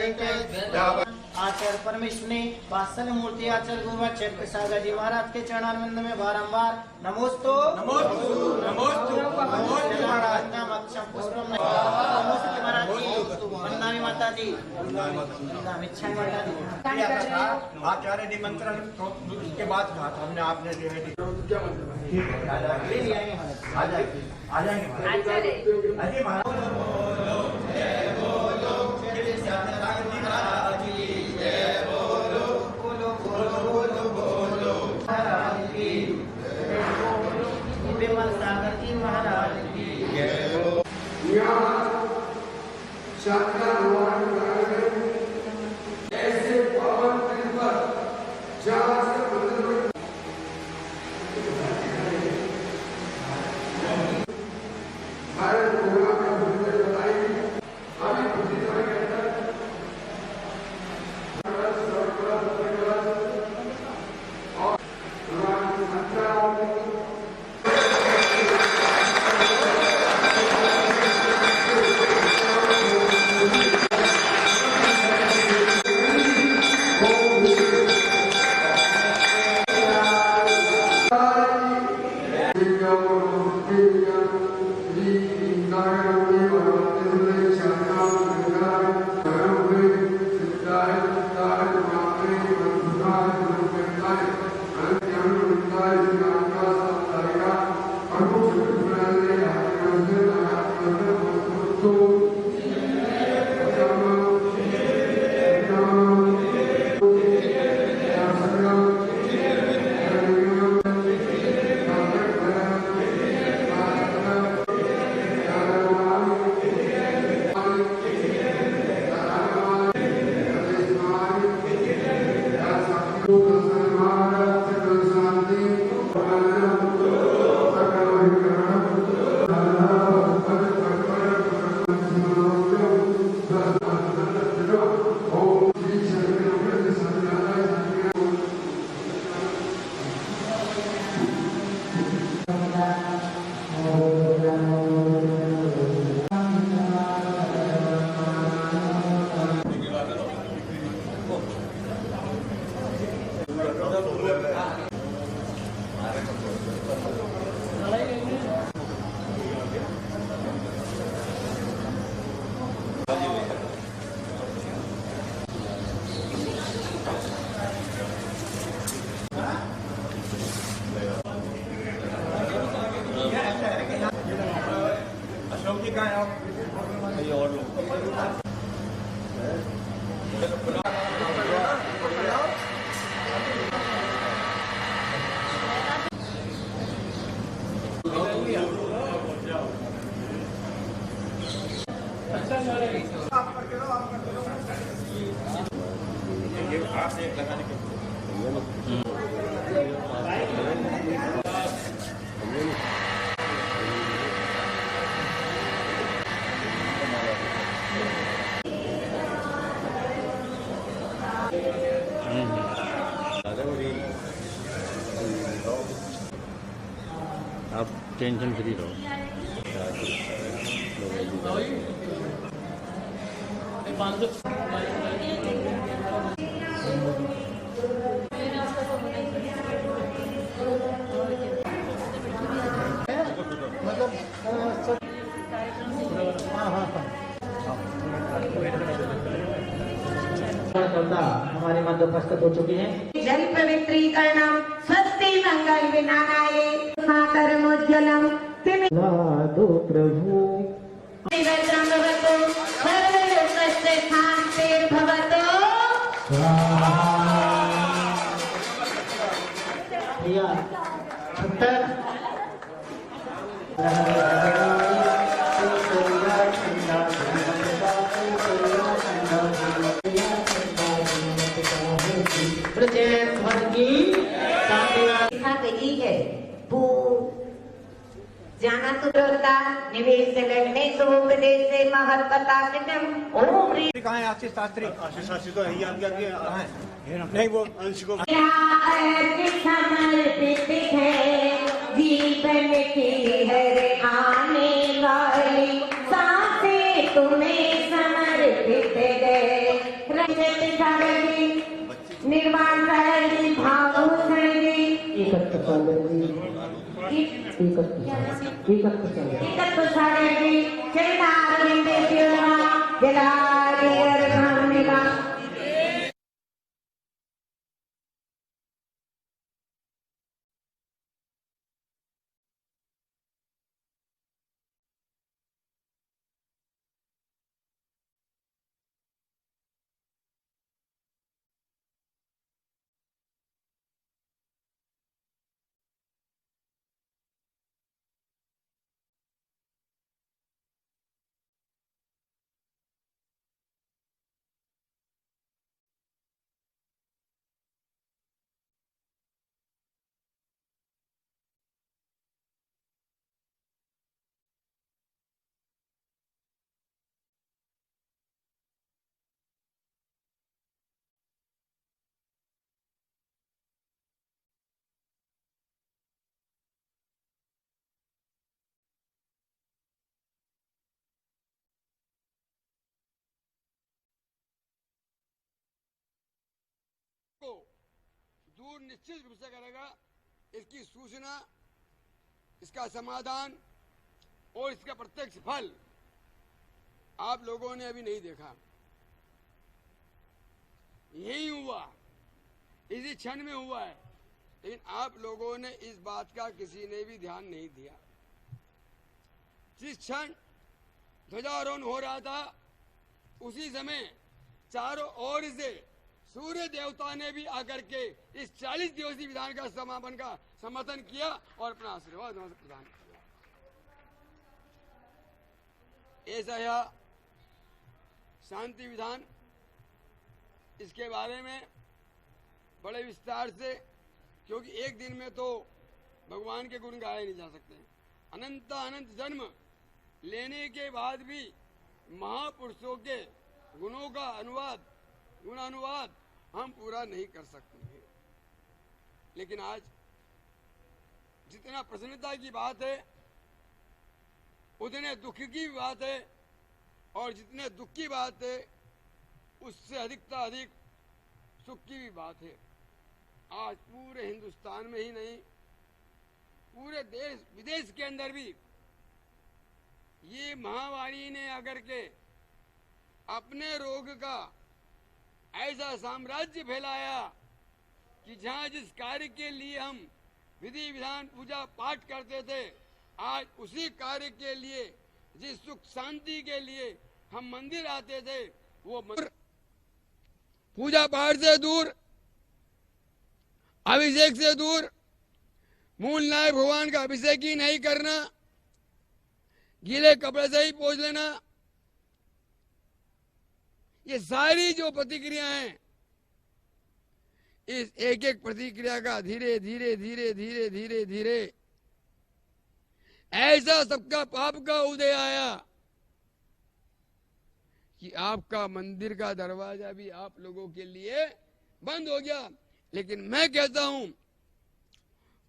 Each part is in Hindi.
आचार्य परमेश्वर ने वात्सल्य मूर्ति आचार्य गुरुवाचार्य प्रसाद जी महाराज के चरणारविंद में बारंबार नमोस्तु वंदनामि माता जी आचार्य निमंत्रण के बाद कहा था हमने, आपने जो है आ जाएंगे सागर जी महाराज की ऐसे पावन दिन पर जहाँ से भारत कोरोना में भूले बताई अभी कुछ ही समय के अंदर आप टेंशन फ्री रहो। हमारे मध्य उपस्थित हो चुकी है। जल पवित्रीकरणम स्वस्ति मंगल विनानाये कर्मोज्ज्वलम साधु प्रभु जाना तुरता निवेश लग्ने सोपदेश से महत्वता कितम ओम री कहाँ है आशीष शास्त्री? आशीष शास्त्री तो यही आगे आगे कहाँ है? नहीं वो अंश को समर्पित है जीवन की हर आने वाली सांसें तुम्हें समर्पित है। कीर्ति सागर जी, निर्माण सागर जी, भागवत जी, एकत्व सागर जी, चरणारविंद सेवा जलाधिर भावनिका। को दूर निश्चित रूप से करेगा। इसकी सूचना, इसका समाधान और इसका प्रत्यक्ष फल आप लोगों ने अभी नहीं देखा। यही हुआ, इसी क्षण में हुआ है, लेकिन आप लोगों ने इस बात का किसी ने भी ध्यान नहीं दिया। जिस क्षण ध्वजारोहण हो रहा था उसी समय चारों ओर से सूर्य देवता ने भी आकर के इस 40 दिवसीय विधान का समापन का समर्थन किया और अपना आशीर्वाद प्रदान किया। ऐसा यह शांति विधान, इसके बारे में बड़े विस्तार से, क्योंकि एक दिन में तो भगवान के गुण गाए नहीं जा सकते। अनंत अनंत जन्म लेने के बाद भी महापुरुषों के गुणों का गुणानुवाद हम पूरा नहीं कर सकते हैं। लेकिन आज जितना प्रसन्नता की बात है उतने दुख की बात है, और जितने दुख की बात है उससे अधिक सुख की भी बात है। आज पूरे हिंदुस्तान में ही नहीं, पूरे देश विदेश के अंदर भी ये महामारी ने आकर के अपने रोग का ऐसा साम्राज्य फैलाया कि जहां जिस कार्य के लिए हम विधि विधान पूजा पाठ करते थे, आज उसी कार्य के लिए, जिस सुख शांति के लिए हम मंदिर आते थे, वो पूजा पाठ से दूर, अभिषेक से दूर, मूल नायक भगवान का अभिषेक ही नहीं करना, गीले कपड़े से ही पोंछ लेना, ये सारी जो प्रतिक्रिया हैं, इस एक एक प्रतिक्रिया का धीरे धीरे धीरे धीरे धीरे धीरे ऐसा सबका पाप का उदय आया कि आपका मंदिर का दरवाजा भी आप लोगों के लिए बंद हो गया। लेकिन मैं कहता हूं,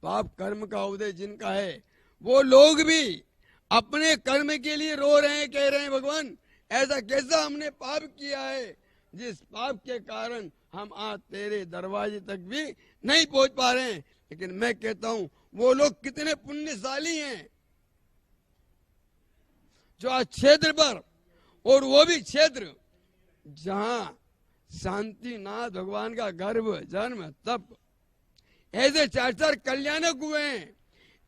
पाप कर्म का उदय जिनका है वो लोग भी अपने कर्म के लिए रो रहे हैं, कह रहे हैं भगवान ऐसा कैसा हमने पाप किया है जिस पाप के कारण हम आज तेरे दरवाजे तक भी नहीं पहुंच पा रहे हैं। लेकिन मैं कहता हूं वो लोग कितने पुण्यशाली हैं जो आज क्षेत्र पर, और वो भी क्षेत्र जहां शांतिनाथ भगवान का गर्भ जन्म तप ऐसे 4 कल्याणक हुए हैं,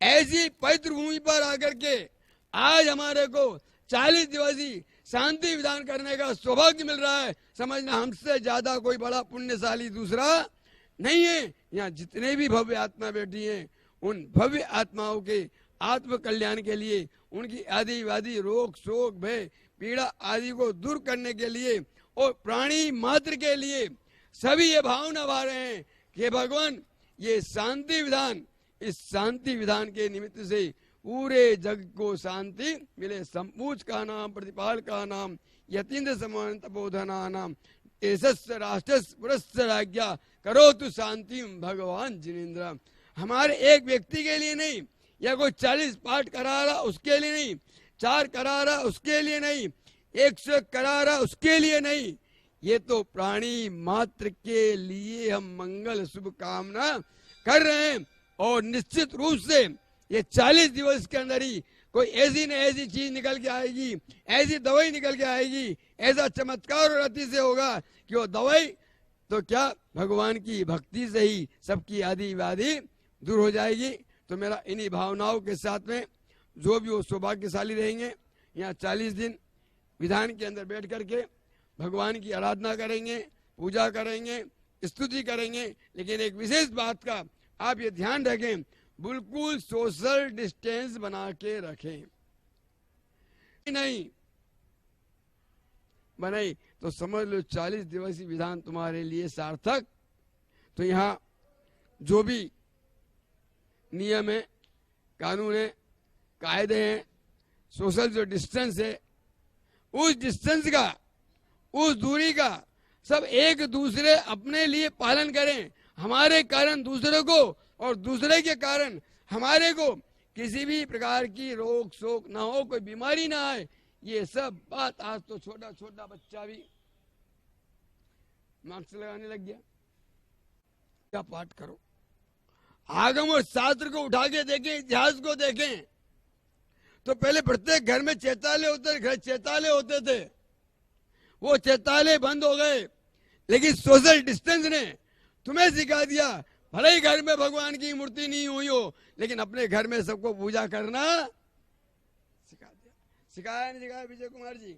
ऐसी पवित्र भूमि पर आकर के आज हमारे को 40 दिवसीय शांति विधान करने का सौभाग्य मिल रहा है। समझना हमसे ज्यादा कोई बड़ा पुण्यशाली दूसरा नहीं है। यहाँ जितने भी भव्य आत्मा बैठी हैं, उन भव्य आत्माओं के आत्म कल्याण के लिए, उनकी आदिवादी रोग शोक भय पीड़ा आदि को दूर करने के लिए और प्राणी मात्र के लिए सभी ये भावना भा रहे हैं कि भगवान ये शांति विधान, इस शांति विधान के निमित्त से पूरे जग को शांति मिले। संपूज का नाम, प्रतिपाल का नाम, यतीन्द्र समान तपोधना नाम, ऐसस्य राष्ट्रस्य पुरस्य राज्ञा करो तु शांति भगवान जिनेन्द्र। हमारे एक व्यक्ति के लिए नहीं, या कोई 40 पाठ करा रहा उसके लिए नहीं, 4 करा रहा उसके लिए नहीं, 100 करा रहा उसके लिए नहीं, ये तो प्राणी मात्र के लिए हम मंगल शुभ कामना कर रहे हैं। और निश्चित रूप से ये 40 दिवस के अंदर ही कोई ऐसी न ऐसी चीज निकल के आएगी, ऐसी दवाई निकल के आएगी, ऐसा चमत्कार और अति से होगा कि वो दवाई तो क्या भगवान की भक्ति से ही सबकी आदि व्याधि दूर हो जाएगी। तो मेरा इन्हीं भावनाओं के साथ में जो भी वो सौभाग्यशाली रहेंगे, यहाँ 40 दिन विधान के अंदर बैठ करके भगवान की आराधना करेंगे, पूजा करेंगे, स्तुति करेंगे। लेकिन एक विशेष बात का आप ये ध्यान रखें, बिल्कुल सोशल डिस्टेंस बना के रखें। नहीं बनाई तो समझ लो 40 दिवसीय विधान तुम्हारे लिए सार्थक। तो यहाँ जो भी नियम है, कानून है, कायदे हैं, सोशल जो डिस्टेंस है, उस डिस्टेंस का, उस दूरी का सब एक दूसरे अपने लिए पालन करें। हमारे कारण दूसरे को और दूसरे के कारण हमारे को किसी भी प्रकार की रोग शोक ना हो, कोई बीमारी ना आए। ये सब बात आज तो छोटा छोटा बच्चा भी मास्क लगाने लग गया। क्या पाठ करो, आगम और शास्त्र को उठा के देखें, इतिहास को देखें तो पहले प्रत्येक घर में चैतालय होते थे, वो चैतालय बंद हो गए। लेकिन सोशल डिस्टेंस ने तुम्हें सिखा दिया, भले ही घर में भगवान की मूर्ति नहीं हुई हो, लेकिन अपने घर में सबको पूजा करना सिखा दिया। सिखाया नहीं सिखाया विजय कुमार जी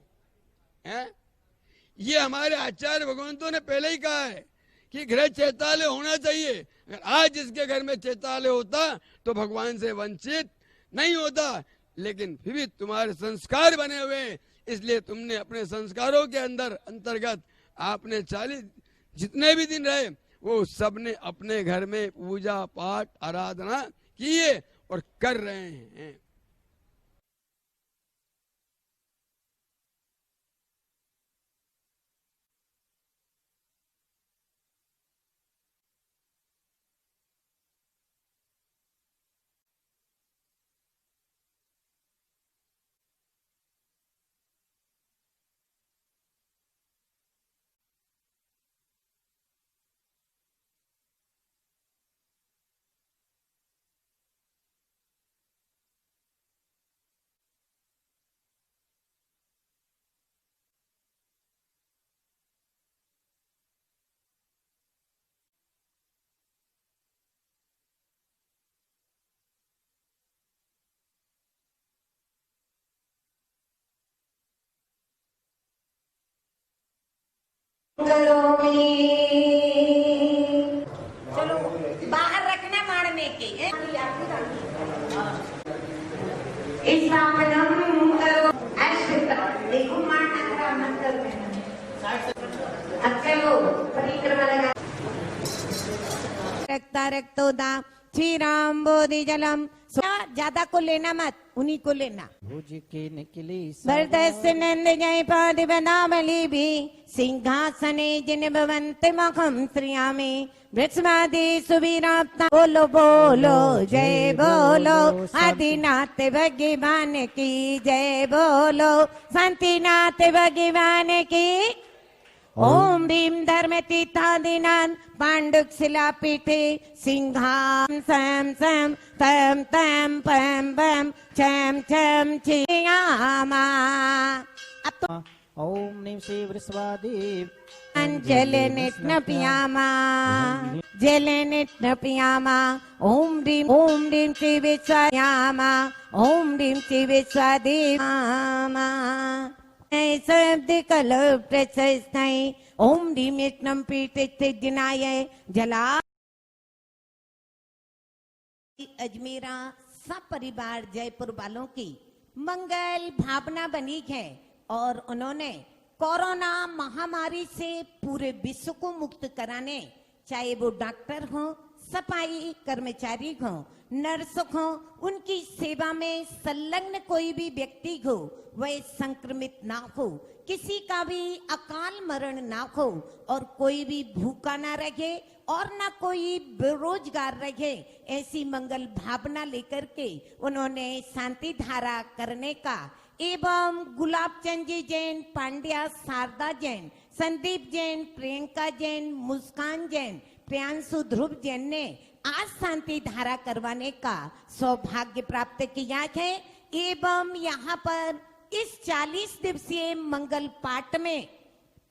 हैं? ये हमारे आचार्य भगवंतों ने पहले ही कहा है कि गृह चैतालय होना चाहिए। अगर आज जिसके घर में चैतालय होता तो भगवान से वंचित नहीं होता। लेकिन फिर भी तुम्हारे संस्कार बने हुए हैं, इसलिए तुमने अपने संस्कारों के अंतर्गत आपने 40 जितने भी दिन रहे वो सबने अपने घर में पूजा पाठ आराधना किए और कर रहे हैं। चलो बाहर रखना मारने के देखो मारना का मन करते हैं। अच्छा लो परिक्रमा लगा रक्ता रक्तोदा श्री राम बोधि जलम। ज्यादा को लेना मत, उन्हीं को लेना। भुज के निकली वरदस्य नंद जय पाद बनावली भी सिंहासने जिन भवंत मखम श्रियामी वृक्षवादी सुबीराप्ता। बोलो बोलो जय बोलो आदिनाथ भगवान की जय बोलो शांतिनाथ भगवान की। ओम भीम धर्म तीर्थादिनाथ पांडुक शिलापीठे सिंहाम सम सम तम तम पम पम चम चम चियामा। अब तो ओम नीम श्री वृषभादेव जल नित्न पियामा जल नित्न पियामा। ओम ह्रीम श्री विश्वायामा ओम ह्रीम श्री विश्वादेवामा। शब्द कलो प्रशस्त ओम ह्रीम यत्नम पीठ दिनाय जला। अजमेरा सब परिवार जयपुर वालों की मंगल भावना बनी है और उन्होंने कोरोना महामारी से पूरे विश्व को मुक्त कराने, चाहे वो डॉक्टर हो, सफाई कर्मचारी हो, नर्स हो, उनकी सेवा में संलग्न कोई भी व्यक्ति हो वह संक्रमित ना हो, किसी का भी अकाल मरण ना हो और कोई भी भूखा ना रहे और ना कोई बेरोजगार रहे। ऐसी मंगल भावना लेकर के उन्होंने शांति धारा करने का एवं गुलाब चंद जी जैन, पांड्या शारदा जैन संदीप जैन, प्रियंका जैन, मुस्कान जैन, प्रियांशु ध्रुव जैन ने आज शांति धारा करवाने का सौभाग्य प्राप्त किया है एवं यहाँ पर इस 40 दिवसीय मंगल पाठ में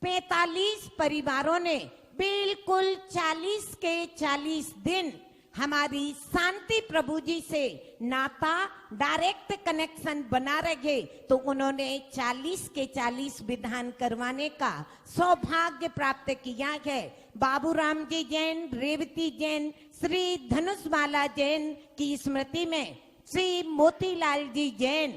45 परिवारों ने बिल्कुल 40 के 40 दिन हमारी शांति प्रभु जी से नाता डायरेक्ट कनेक्शन बना रहे, तो उन्होंने 40 के 40 विधान करवाने का सौभाग्य प्राप्त किया है। बाबूराम जी जैन, रेवती जैन, श्री धनुषमाला जैन की स्मृति में श्री मोतीलाल जी जैन,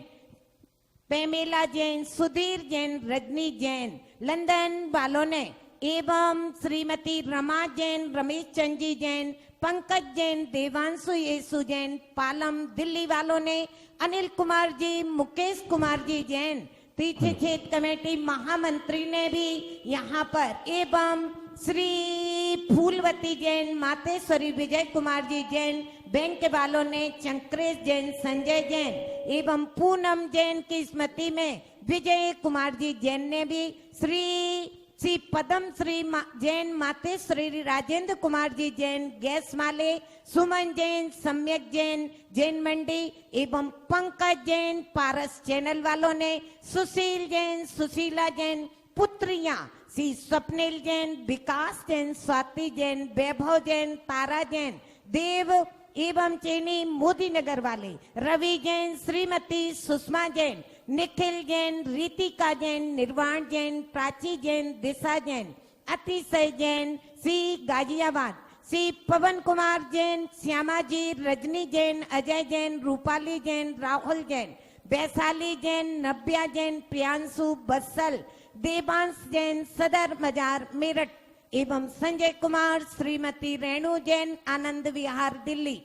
पेमेला जैन, सुधीर जैन, रजनी जैन लंदन वालों ने एवं श्रीमती रमा जैन, रमेश चंद जी जैन, पंकज जैन, देवांशु येसु जैन पालम दिल्ली वालों ने, अनिल कुमार जी, मुकेश कुमार जी जैन तीर्थ क्षेत्र कमेटी महामंत्री ने भी यहाँ पर एवं श्री फूलवती जैन, मातेश्वरी विजय कुमार जी जैन, बैंक वालों ने चंक्रेश जैन, संजय जैन एवं पूनम जैन की स्मृति में विजय कुमार जी जैन ने भी श्री पदम श्री जैन, मातेश्वरी राजेंद्र कुमार जी जैन, गैस माले, सुमन जैन, सम्यक जैन, जैन मंडी एवं पंकज जैन पारस चैनल वालों ने, सुशील जैन, सुशीला जैन, पुत्रियां श्री स्वप्निल जैन, विकास जैन, स्वाति जैन, वैभव जैन, तारा जैन, देव एवं चेनी मोदी नगर वाले, रवि जैन, श्रीमती सुषमा जैन, निखिल जैन, रीतिका जैन, निर्वाण जैन, प्राची जैन, दिशा जैन, अतिशय जैन, श्री गाजियाबाद, श्री पवन कुमार जैन, श्यामा जी, रजनी जैन, अजय जैन, रूपाली जैन, राहुल जैन, वैशाली जैन, नव्या जैन, प्रियांशु बत्सल, देवांश जैन, सदर बाजार मेरठ एवं संजय कुमार, श्रीमती रेणु जैन, आनंद विहार दिल्ली,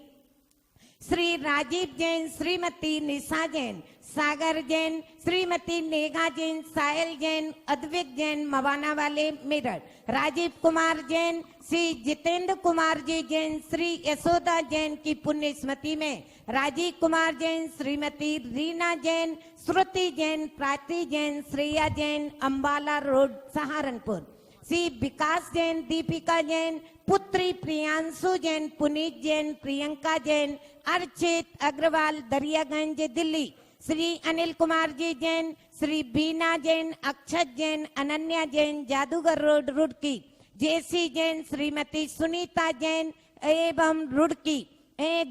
श्री राजीव जैन, श्रीमती निशा जैन, सागर जैन, श्रीमती नेहा जैन, सायल जैन, अद्विक जैन, मवाना वाले मेरठ, राजीव कुमार जैन, श्री जितेंद्र कुमार जी जैन, श्री यशोदा जैन की पुण्य स्मृति में राजीव कुमार जैन, श्रीमती रीना जैन, श्रुति जैन, प्राची जैन, श्रेया जैन, अंबाला रोड सहारनपुर, श्री विकास जैन, दीपिका जैन, पुत्री प्रियांशु जैन, पुनीत जैन, प्रियंका जैन, अर्चित अग्रवाल, दरियागंज दिल्ली, श्री अनिल कुमार जी जैन, श्री बीना जैन, अक्षत जैन, अनन्या जैन, जादूगर रोड रुड़की, जेसी जैन, श्रीमती सुनीता जैन एवं रुड़की,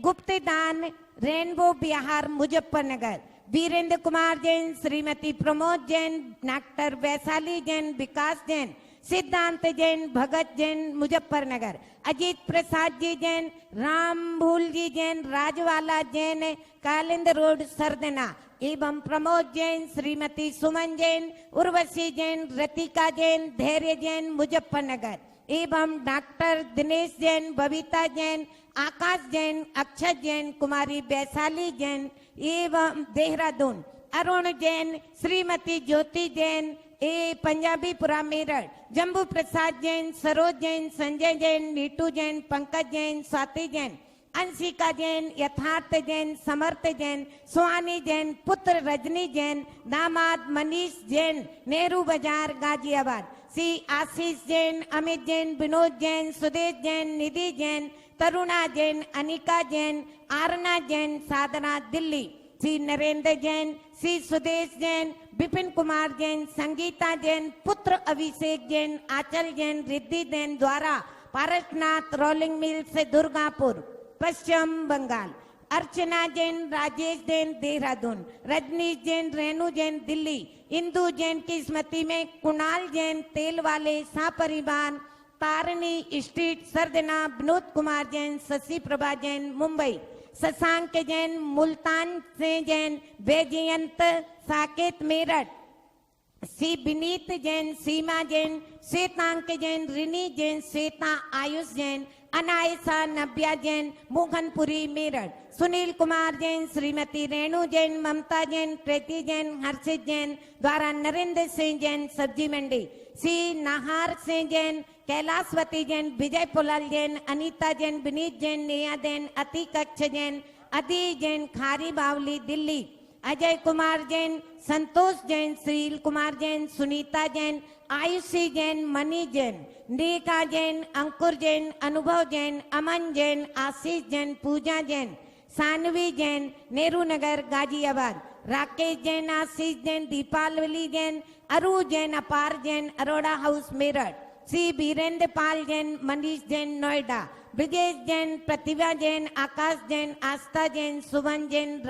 गुप्तदान रेनबो बिहार मुजफ्फरनगर, वीरेंद्र कुमार जैन, श्रीमती प्रमोद जैन, डॉक्टर वैशाली जैन, विकास जैन, सिद्धांत जैन, भगत जैन मुजफ्फरनगर, अजीत प्रसाद जी जैन, रामभूल जी जैन, राजवाला जैन, कालिंद रोड सरदना एवं प्रमोद जैन, श्रीमती सुमन जैन, उर्वशी जैन, रतिका जैन, धैर्य जैन मुजफ्फरनगर एवं डॉक्टर दिनेश जैन, बबीता जैन, आकाश जैन, अक्षत जैन, कुमारी वैशाली जैन एवं देहरादून, अरुण जैन, श्रीमती ज्योति जैन, पंजाबीपुरा मेरठ, जम्बू प्रसाद जैन, सरोज जैन, संजय जैन, नीटू जैन, पंकज जैन, स्वाति जैन, अंशिका जैन, यथार्थ जैन, समर्थ जैन, सुहानी जैन, पुत्र रजनी जैन, दामाद मनीष जैन, नेहरू बाजार गाजियाबाद, श्री आशीष जैन, अमित जैन, विनोद जैन, सुदेश जैन, निधि जैन, तरुणा जैन, अनिका जैन, आरना जैन, साधना दिल्ली, श्री नरेंद्र जैन, श्री सुदेश जैन, विपिन कुमार जैन, संगीता जैन, पुत्र अभिषेक जैन, आंचल जैन, रिद्धि जैन द्वारा पारसनाथ रोलिंग मिल से दुर्गापुर पश्चिम बंगाल, अर्चना जैन, राजेश जैन देहरादून, रजनीश जैन, रेणु जैन दिल्ली, इंदु जैन की स्मृति में कुणाल जैन, तेल वाले सपरिवार, तारनी स्ट्रीट सरदना, विनोद कुमार जैन, शशि प्रभा जैन मुंबई, शशांक जैन, मुल्तान से जैन, वैजयंत साकेत मेरठ, श्री विनीत जैन, सीमा जैन, श्वेतांक जैन, रिनी जैन, श्वेता आयुष जैन, अनायसा नव्या जैन, मोहनपुरी मेरठ, सुनील कुमार जैन, श्रीमती रेणु जैन, ममता जैन, प्रीति जैन, हर्षित जैन द्वारा नरेंद्र सिंह जैन सब्जी मंडी, श्री नाहार सिंह जैन, कैलाशवती जैन, विजय पुलाल जैन, अनीता जैन, विनीत जैन, नेहा जैन, अति कक्ष जैन, अदी जैन, खारी बावली दिल्ली, अजय कुमार जैन, संतोष जैन, श्रील कुमार जैन, सुनीता जैन, आयुषी जैन, मनी जैन, नेका जैन, अंकुर जैन, अनुभव जैन, अमन जैन, आशीष जैन, पूजा जैन, सानवी जैन, नेहरू नगर गाजियाबाद, राकेश जैन, आशीष जैन, दीपावली जैन, अरु जैन, अपार जैन, अरोड़ा हाउस मेरठ, श्री वीरेंद्र पाल जैन, मनीष जैन नोएडा, ब्रजेश जैन, प्रतिभा जैन, आकाश जैन, आस्था जैन, सुमन जैन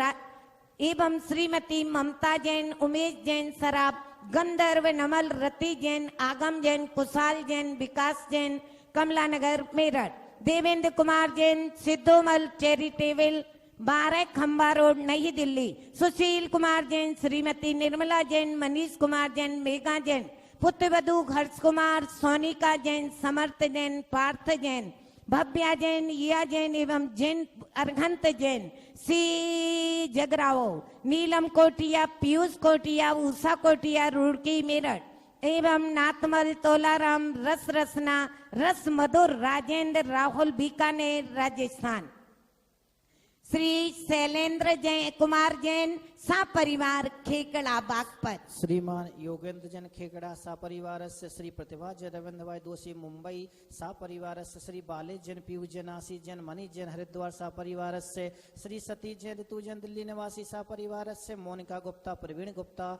एवं श्रीमती ममता जैन, उमेश जैन सराब, गंधर्व नमल, रति जैन, आगम जैन, कुशाल जैन, विकास जैन, कमला नगर मेरठ, देवेंद्र कुमार जैन, सिद्धोमल चैरिटेबल 12 खंबा रोड नई दिल्ली, सुशील कुमार जैन, श्रीमती निर्मला जैन, मनीष कुमार जैन, मेघा जैन, पुत्रवधु हर्ष कुमार, सोनिका जैन, समर्थ जैन, पार्थ जैन, भव्या जैन, या जैन एवं जैन अर्घंत जैन, सी जगराओ, नीलम कोटिया, पीयूष कोटिया, उषा कोटिया, रुड़की मेरठ एवं नाथमल, तोलाराम, रस रसना, रस मधुर, राजेंद्र राहुल, बीकानेर राजस्थान, श्री शैलेंद्र जैन कुमार जैन, सा परिवार खेकड़ा बागपत, श्रीमान योगेंद्र जैन खेकड़ा सा परिवार से श्री प्रतिभा जैन, रविंद्र भाई दोषी मुंबई सा परिवार से श्री बालेश जैन, पीयूष जैन, आशीष जैन, मनीष जैन हरिद्वार सा परिवार से श्री सतीश जैन, ऋतु जैन दिल्ली निवासी सा परिवार से मोनिका गुप्ता, प्रवीण गुप्ता,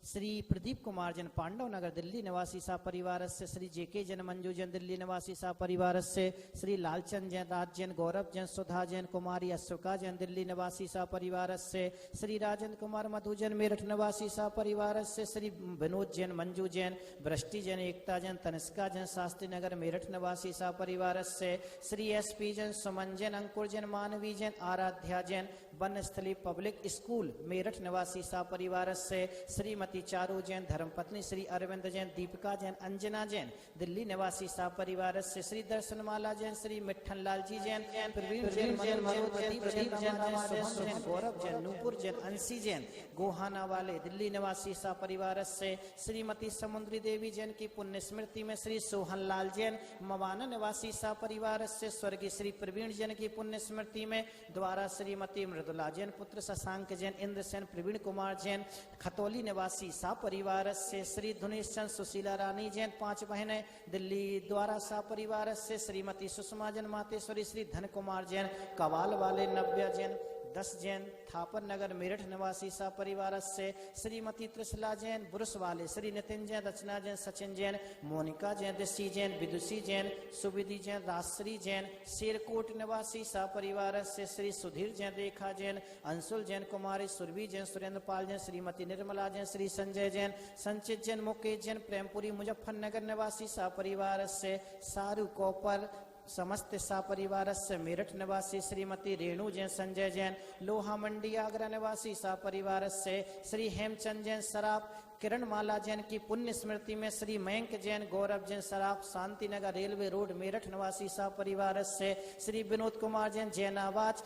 श्री प्रदीप कुमार जैन, पांडव नगर दिल्ली निवासी सा परिवार से श्री जेके जैन, मंजू जैन, दिल्ली निवासी सा परिवार से श्री लालचंद जैन, राज जैन, गौरव जैन, सुधा जैन, कुमारी अशोका जैन, दिल्ली निवासी सा परिवार से श्री राजेंद्र कुमार, मधु जैन, मेरठ निवासी सा परिवार से श्री विनोद जैन, मंजू जैन, वृष्टि जैन, एकता जैन, तनिष्का जैन, शास्त्री नगर मेरठ निवासी सा परिवार से श्री एसपी जैन, सुमन जैन, अंकुर जैन, मानवी जैन, आराध्या जैन, वनस्थली पब्लिक स्कूल मेरठ निवासी सा परिवार से श्रीमती चारू जैन, धर्मपत्नी श्री अरविंद जैन, दीपिका जैन, अंजना जैन, दिल्ली निवासी सा परिवार से श्री दर्शनमाला जैन, श्री मिठन लाल जी जैन, प्रवीण जैन, प्रदीप जैन, गौरव जैन, नूपुर जैन, अंशी जैन, गोहाना वाले दिल्ली निवासी सा परिवार से श्रीमती समुद्री देवी जैन की पुण्य स्मृति में श्री सोहन लाल जैन, मवाना निवासी सा परिवार से स्वर्गीय श्री प्रवीण जैन की पुण्य स्मृति में द्वारा श्रीमती मृदुला जैन, पुत्र शशांक जैन, इंद्र सेन, प्रवीण कुमार जैन, खतौली निवासी सा परिवार से श्री धुनेश चंद, सुशीला रानी जैन, 5 बहनें दिल्ली द्वारा सा परिवार से श्रीमती सुषमा जैन, मातेश्वरी, श्री धन कुमार जैन, कवाल वाले नव्या जैन, 10 जैन, थापर नगर मेरठ निवासी सा परिवार से श्रीमती त्रिशला जैन, बुरुष वाले श्री नितिन जैन, रचना जैन, सचिन जैन, मोनिका जैन, ऋषि जैन, विदुषी जैन, सुविधि जैन, राजश्री जैन, शेरकोट निवासी सा परिवार से श्री सुधीर जैन, रेखा जैन, अंशुल जैन, कुमारी सुरभि जैन, सुरेंद्र पाल जैन, श्रीमती निर्मला जैन, श्री संजय जैन, संचित जैन, मुकेश जैन, प्रेमपुरी मुजफ्फरनगर निवासी सा परिवार से सारू कोपर, समस्त सा परिवार से मेरठ निवासी श्रीमती रेणु जैन, संजय जैन, लोहा मंडी आगरा निवासी सा परिवार से श्री हेमचंद जैन सराफ, किरण माला जैन की पुण्य स्मृति में श्री मयंक जैन, गौरव जैन सराफ, शांति नगर रेलवे रोड मेरठ निवासी सा परिवार से श्री विनोद कुमार जैन, जैनावाज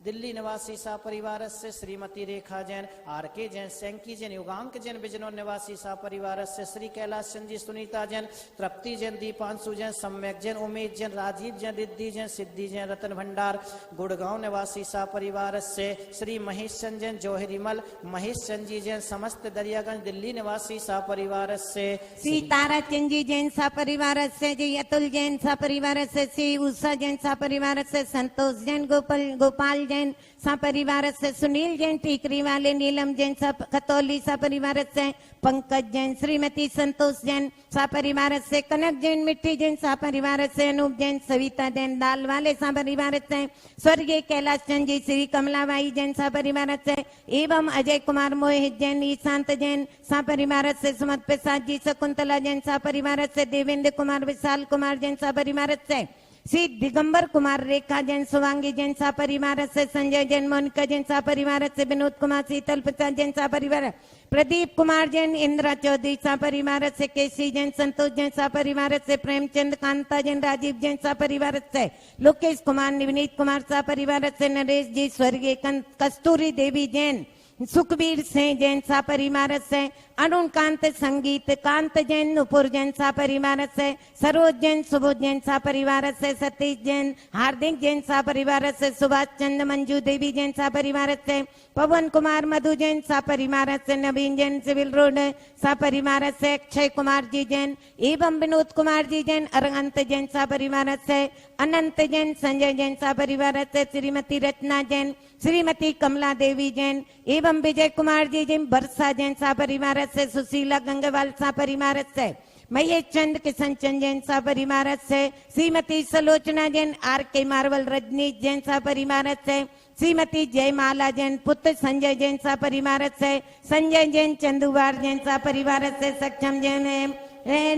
दिल्ली निवासी सा परिवार से श्रीमती रेखा जैन, आर के जैन, सैंकी जैन, युगांक जैन, बिजनौर निवासी सा परिवार से श्री कैलाश चंद जी, सुनीता जैन, तृप्ति जैन, दीपांशु जैन, सम्यक जैन, उमेश जैन, राजीव जैन, रिद्धि जैन, सिद्धि जैन, रतन भंडार गुड़गांव निवासी सा परिवार से श्री महेश चंद जैन, जौहरीमल, महेश चंद जी जैन, समस्त दरियागंज दिल्ली निवासी सा परिवार से श्री तारा चंद जी जैन सा परिवार से जी अतुल जैन सा परिवार से श्री उषा जैन सा परिवार से संतोष जैन, गोपाल जैन सा परिवार से सुनील जैन, टीकरी वाले नीलम जैन सा खतौली सा परिवार से पंकज जैन, श्रीमती संतोष जैन सा परिवार से कनक जैन, मिट्टी जैन सा परिवार से अनूप जैन, सविता जैन, दाल वाले सा परिवार से स्वर्गीय कैलाश चंद जी, श्री कमलाबाई जैन सा परिवार से एवं अजय कुमार, मोहित जैन, ईशांत जैन सा परिवार से सुमत प्रसाद जी, शकुंतला जैन सा परिवार से देवेंद्र कुमार, विशाल कुमार जैन सा परिवार से श्री दिगंबर कुमार, रेखा जैन, सुवांगी जैन सा परिवार से संजय जैन, मोनिका जैन सा परिवार से विनोद कुमार, शीतल प्रसाद जैन सा परिवार, प्रदीप कुमार जैन, इंदिरा चौधरी सा परिवार से केसी जैन, संतोष जैन सा परिवार से प्रेमचंद, कांता जैन, राजीव जैन सा परिवार से लोकेश कुमार, निवनीत कुमार सा परिवार से नरेश जी, स्वर्गीय कस्तूरी देवी जैन, सुखबीर सिंह जैन सा परिवार से अरुण कांत संगीत कांत जैन नुपुर जैन सा परिवार से, सरोज जैन सुबोध जैन सा परिवार से, सतीश जैन हार्दिक जैन सा परिवार से, सुभाष चंद्र मंजू देवी जैन सा परिवार से, पवन कुमार मधु जैन सा परिवार से, नवीन जैन सिविल रोड सा परिवार से, अक्षय कुमार जी जैन एवं विनोद कुमार जी जैन अरहंत जैन सा परिवार से, अनंत जैन संजय जैन सा परिवार से, श्रीमती रचना जैन श्रीमती कमला देवी जैन एवं विजय कुमार जी जैन बरसा जैन सा परिवार से, सुशीला गंगवाल सा परिवार से, महेश चंद किशन चंद जैन सा परिवार से, श्रीमती सलोचना जैन आर के मार्वल रजनीश जैन सा परिवार से, श्रीमती जयमाला जैन पुत्र संजय जैन सा परिवार से, संजय जैन चंदुवार जैन सा परिवार से, सक्षम जैन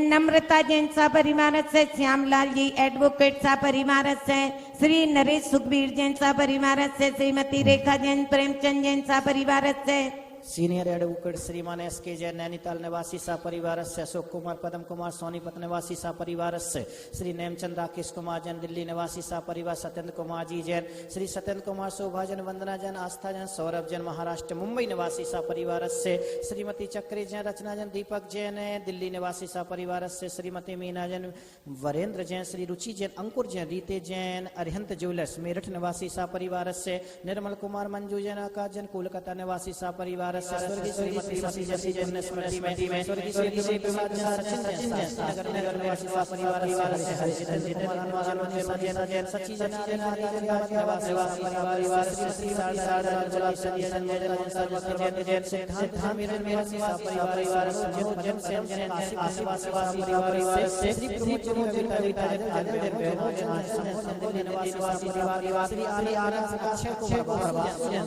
नम्रता जैन सा परिवार से, श्यामलाल जी एडवोकेट सा परिवार से, श्री नरेश सुखबीर जैन सा परिवार से, श्रीमती रेखा जैन प्रेमचंद जैन सा परिवार से, सीनियर एडवोकेट श्रीमान एस के जैन नैनीताल निवासी सा परिवार से, अशोक कुमार पदम कुमार सोनीपत निवासी सा परिवार से, श्री नेमचंद राकेश कुमार जैन दिल्ली निवासी सा परिवार, सत्येंद्र कुमार जी जैन श्री सत्येंद्र कुमार शोभा जैन वंदना जैन आस्था जैन सौरभ जैन महाराष्ट्र मुंबई निवासी सा परिवार से, श्रीमती चक्री जैन रचना जैन दीपक जैन दिल्ली निवासी सा परिवार से, श्रीमती मीना जैन वरेंद्र जैन श्री रुचि जैन अंकुर जैन रीते जैन अरिहंत ज्वेलर्स मेरठ निवासी सा परिवार से, निर्मल कुमार मंजू जैन आकाश जैन कोलकाता निवासी सा परिवार स्वर्गीय श्रीमती सती जैसी जैन स्मृति में स्वर्गीय श्री प्रसाद सचिन जैन नगर नगर निवासी सा परिवार से, हरिचंद्र जैन जैन सची जैन निवासी परिवार श्री सारदा संजय जैन सर्वत्र जैन जैन सिद्धांत धामीरन निवासी सा परिवार जन सेन जैन आदिवासी परिवार से, श्री प्रमोद कविता जन निवासी परिवार श्री आर्य अक्षय कुमार जन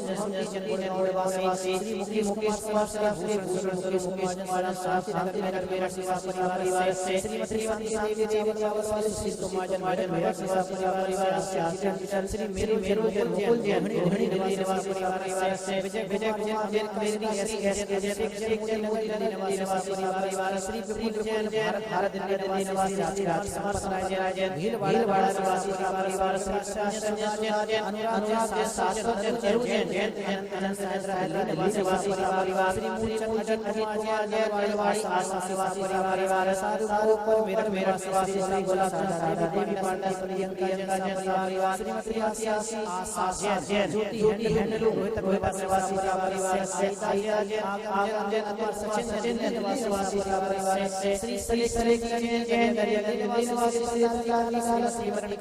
श्री मुकेश कुमार श्री भूषण मुकेश कुमार शांति नगर मेरा सेवा परिवार से, श्रीमती शांति देवी श्री कुमार जन मेरा सेवा परिवार से, श्री मेरू जन मुकुल जन हणी दिल्ली निवासी परिवार से, विजय कुमार जन क्लेरी एस जन नगर निवासी परिवार, श्री प्रभु जैन भारत दिल्ली निवासी राजकुमार जैन भीलवाड़ा निवासी परिवार, श्री अनुराग जैन शाश्वत जैन जैन अनंत दिल्ली निवासी परिवार, श्री मूलचंद कुमार जैन वाड़ी आदिवासी परिवार, साधु पर मेरा निवासी श्री गुलाब देवी पांडा प्रियंका जैन परिवार, श्रीमती आशा जैन ज्योति हैंडलूम रोहित निवासी परिवार से, आगम जैन अमर सचिन जैन निवासी परिवार से, श्री जैन दिल्ली निवासी श्रीमती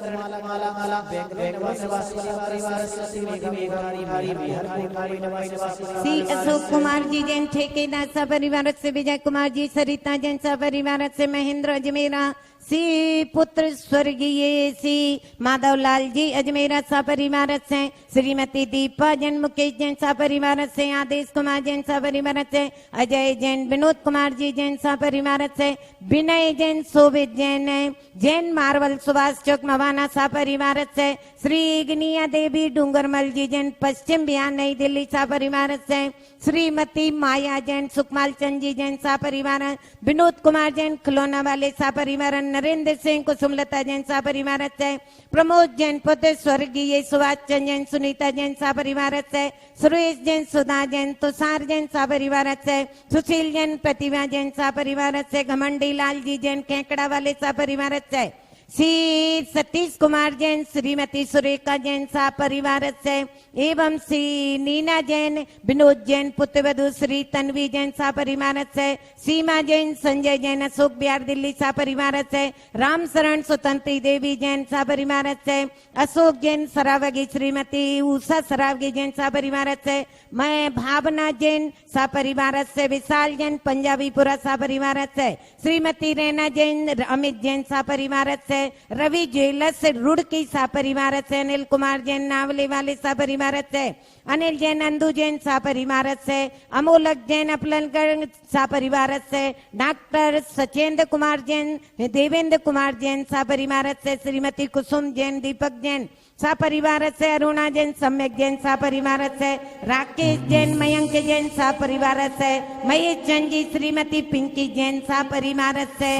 माला बेंगलुरु निवासी परिवार से, श्री मेघारी बिहार निवासी अशोक कुमार जी जैन ठेकेदार सा परिवार से, विजय कुमार जी सरिता जैन सा परिवार से, महेंद्र अजमेरा सी पुत्र स्वर्गीय सी माधवलाल जी अजमेरा सा परिवार से, श्रीमती दीपा जैन मुकेश जैन सा परिवार से, आदेश कुमार जैन सा परिवार से, अजय जैन विनोद कुमार जी जैन सा परिवार से, विनय जैन शोभित जैन जैन मार्वल सुभाष चौक मवाना सा परिवार से, श्री गनिया देवी डूंगरमल जी जैन पश्चिम बिहार नई दिल्ली सा परिवार से, श्रीमती माया जैन सुकमाल चंद जी जैन सा परिवार, विनोद कुमार जैन खिलौना वाले सा परिवार, नरेंद्र सिंह कुसुमलता जैन सा परिवार से, प्रमोद जैन पुत्र स्वर्गीय सुभाष चंद जैन सुनीता जैन सा परिवार से, सुरेश जैन सुधा जैन तुषार जैन सा परिवार से, सुशील जैन प्रतिभा जैन सा परिवार से, घमंडी लाल जी जैन केकड़ा वाले सा परिवार से, श्री सतीश कुमार जैन श्रीमती सुरेखा जैन सा परिवार से, एवं श्री नीना जैन विनोद जैन पुत्रवधु श्री तन्वी जैन सा परिवार से, सीमा जैन संजय जैन अशोक बिहार दिल्ली सा परिवार से, राम शरण स्वतंत्री देवी जैन सा परिवार से, अशोक जैन सरावगी श्रीमती उषा सरावगी जैन सा परिवार से, मैं भावना जैन सा परिवार से, विशाल जैन पंजाबीपुरा सा परिवार से, श्रीमती रैना जैन अमित जैन सा परिवार से, रवि ज्वेलर्स रुड़की सा परिवार से, अनिल कुमार जैन नावले वाले सा परिवार से, अनिल जैन अंधु जैन सा परिवार से, अमोलक जैन अपलनगढ़ सा परिवार से, डॉक्टर सचेंद्र कुमार जैन देवेंद्र कुमार जैन सा परिवार से, श्रीमती कुसुम जैन दीपक जैन सा परिवार से, अरुणा जैन सम्यक जैन सा परिवार से, राकेश जैन मयंक जैन सा परिवार से, महेश चंद जी श्रीमती पिंकी जैन सा परिवार से,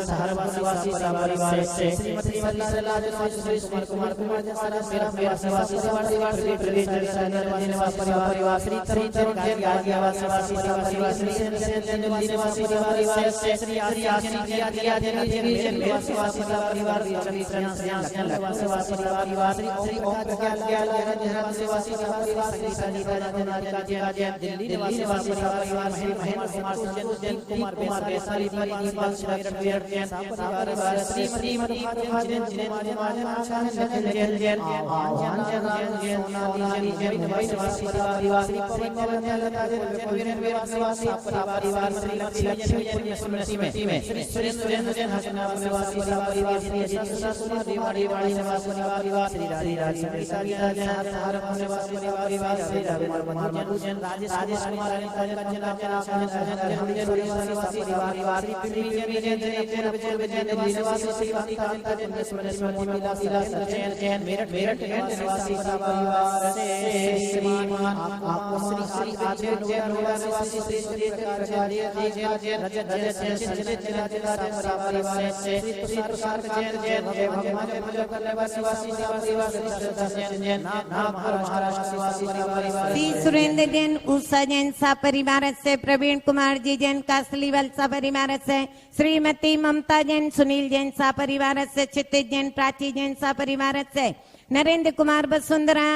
सहरवासी परिवार से श्रीमती श्री कुमार परिवार श्री तरुण निवासी परिवार श्री निवासी परिवार से श्री आशिष निवासी परिवार दिल्ली निवासी परिवार श्री सुरेंद्र जैन उषा जैन सा परिवार से प्रवीण कुमार जी जैन कासलीवाल सा परिवार से श्रीमती ममता जैन सुनील जैन सा परिवार से क्षितिज जैन प्राची जैन सा परिवार से नरेंद्र कुमार वसुंधरा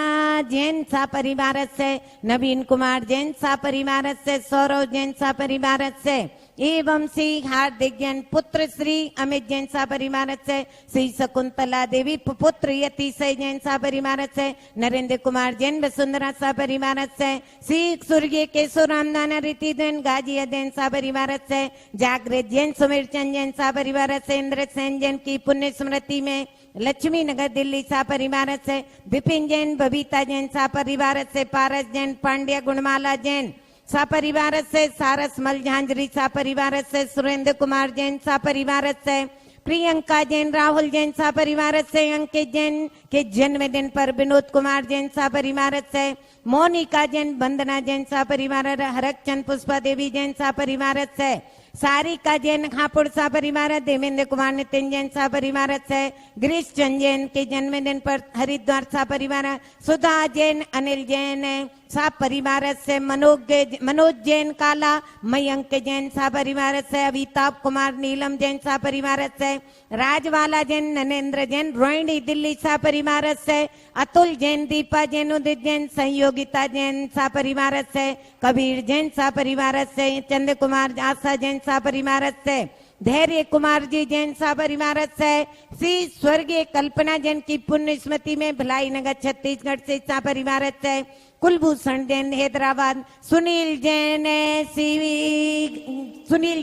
जैन सा परिवार से नवीन कुमार जैन सा परिवार से सौरव जैन सा परिवार से एवं श्री हार्दिक जैन पुत्र श्री अमित जैन सा परिवार से श्री शकुंतला देवी पुत्र यतिशय जैन सा परिवार से नरेंद्र कुमार जैन वसुंधरा सा परिवार से श्री स्वर्गीय केशव रामदाना रीति जैन गाजिया जैन सा परिवार से जागृत जैन सुमेर चंद जैन सा परिवार से इंद्र सेन जैन की पुण्य स्मृति में लक्ष्मी नगर दिल्ली सा परिवार से विपिन जैन बबीता जैन सा परिवार से पारस जैन पांड्या गुणमाला जैन सा परिवार से सारस मल झांझरी सा परिवार से सुरेंद्र कुमार जैन सा परिवार से प्रियंका जैन राहुल जैन सा परिवार से अंकित जैन के जन्मदिन पर विनोद कुमार जैन सा परिवार से मोनिका जैन वंदना जैन सा परिवार हरकचंद पुष्पा देवी जैन सा परिवार से सारिका जैन हापुड़ सा परिवार देवेंद्र कुमार नितिन जैन सा परिवार से गिरीश चंद जैन के जन्मदिन पर हरिद्वार सा परिवार सुधा जैन अनिल जैन सा परिवार से मनोज जैन काला मयंक जैन सा परिवार से अमिताभ कुमार नीलम जैन सा परिवार से राजवाला जैन नरेंद्र जैन रोहिणी दिल्ली सा परिवार से अतुल जैन दीपा जैन उदित जैन संयोगिता जैन सा परिवार से कबीर जैन सा परिवार से चंद्र कुमार आशा जैन सा परिवार से धैर्य कुमार जी जैन सा परिवार से श्री स्वर्गीय कल्पना जैन की पुण्य स्मृति में भिलाई नगर छत्तीसगढ़ से सा परिवार से कुलभूषण जैन हैदराबाद सुनील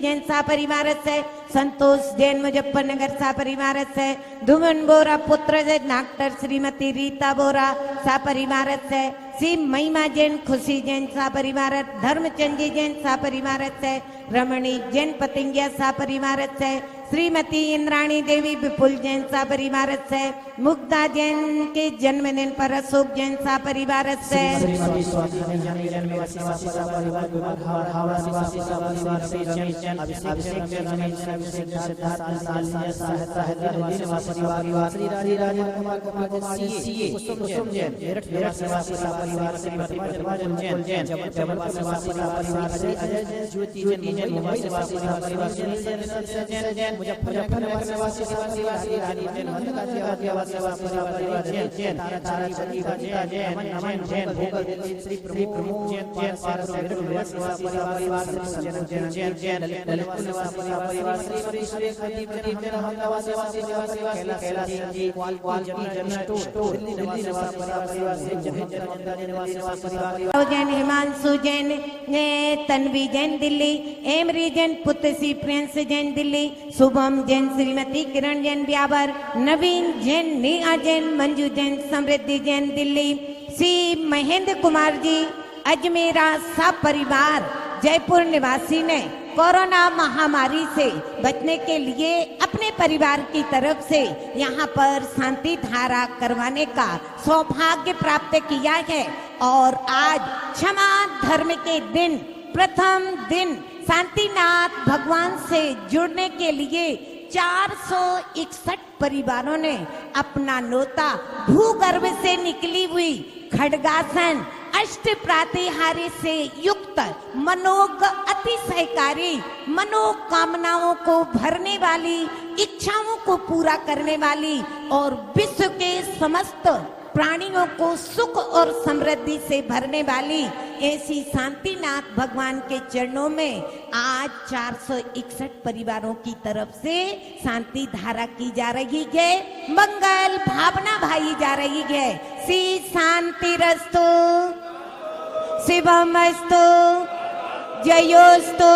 जैन सा परिवार से संतोष जैन मुजफ्फरनगर सा परिवार से धुमन बोरा पुत्र से डॉक्टर श्रीमती रीता बोरा सा परिवार से श्री महिमा जैन खुशी जैन सा परिवार धर्मचंद जी जैन सा परिवार से रमणी जैन पतिंगिया सा परिवार से श्रीमती इंद्राणी देवी विपुल जैन सा परिवार से मुग्धा जैन के जन्मदिन पर अशोक जैन सा परिवार से जैन हिमांशु जैन तन्वी जैन दिल्ली एमरी जैन पुत्रसी प्रिंस जैन दिल्ली शुभम जैन श्रीमती किरण जैन ब्यावर नवीन जैन नेहा जैन मंजू जैन समृद्धि जैन दिल्ली श्री महेंद्र कुमार जी अजमेरा सा परिवार जयपुर निवासी ने कोरोना महामारी से बचने के लिए अपने परिवार की तरफ से यहाँ पर शांति धारा करवाने का सौभाग्य प्राप्त किया है और आज क्षमा धर्म के दिन प्रथम दिन शांतिनाथ भगवान से जुड़ने के लिए 461 परिवारों ने अपना नोता भूगर्भ से निकली हुई खड्गासन अष्ट प्रातिहार्य से युक्त मनोग अतिशयकारी मनोकामनाओं को भरने वाली, इच्छाओं को पूरा करने वाली और विश्व के समस्त प्राणियों को सुख और समृद्धि से भरने वाली ऐसी शांतिनाथ भगवान के चरणों में आज 461 परिवारों की तरफ से शांति धारा की जा रही है, मंगल भावना भाई जा रही है। श्री शांतिरस्तु, शिवमस्तु, जयोस्तु,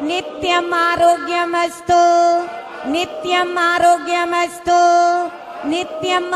नित्यम आरोग्यमस्तु, नित्यम आरोग्यमस्तु, नित्यम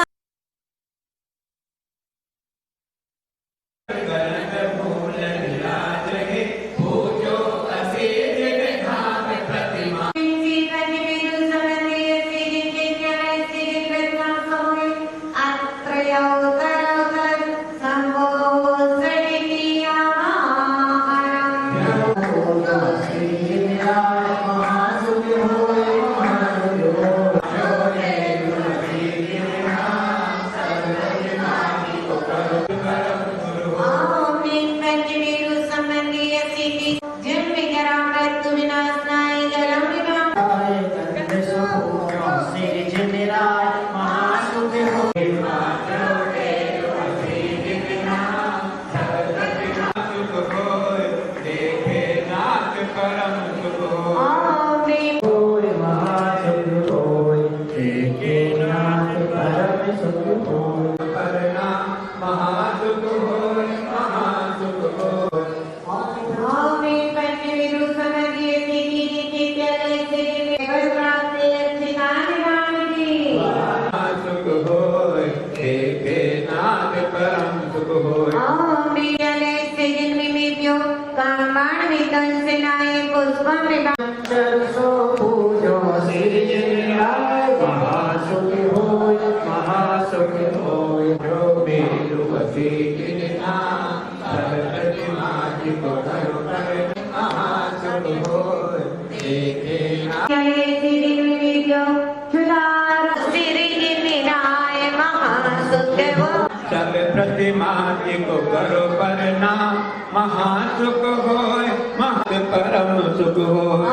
प्रतिमा को करो प्रणाम, महासुख होय, महत परम सुख होय।